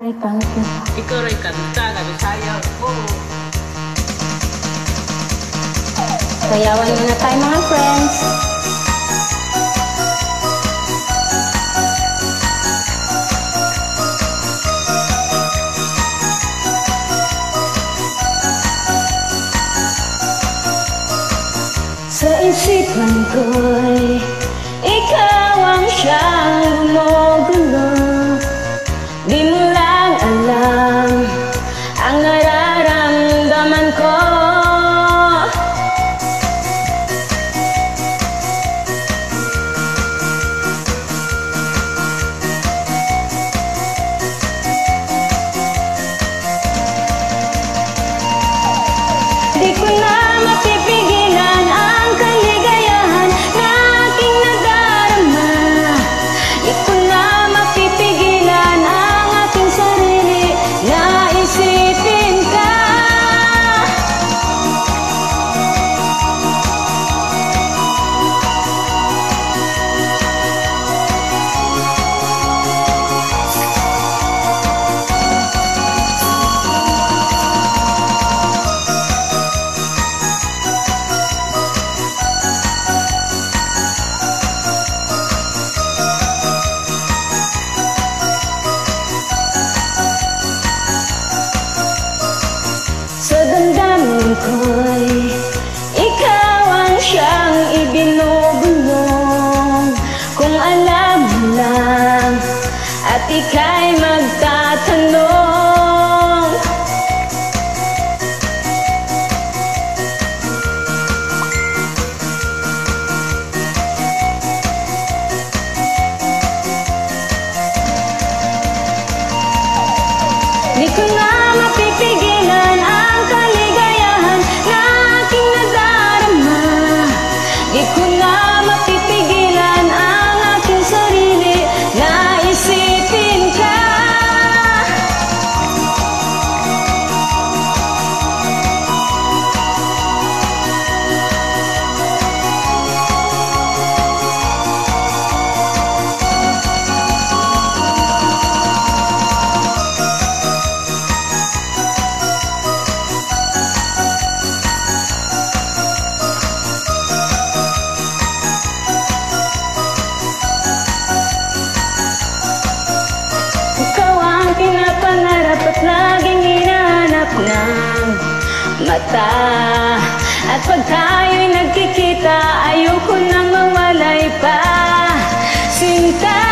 Ay, pangit na. Ikaw rin kanta, nag-sayaw ko. Sayawan muna tayo mga friends. Sa isipan ko'y ikaw ang siyang gumugulo. Di mo lang alam ang nararamdaman ko. Di ko na mapipigilan ang kaligayahan na aking nadarama. Di ko na mapipigilan ang aking sarili na isipin ka. Sa damdamin ko'y ikaw ang siyang ibinubulong. Kung alam mo lang at ika'y magtatanong, di ko na mapipigilan ang kaligayahan na aking nadarama. Di ko na mapipigilan ang aking sarili na isipin ka. Ikaw ang pinapangarap at laging hinahanap ng mata. At pag tayo'y nagkikita, ayoko nang mawalay pa, sinta.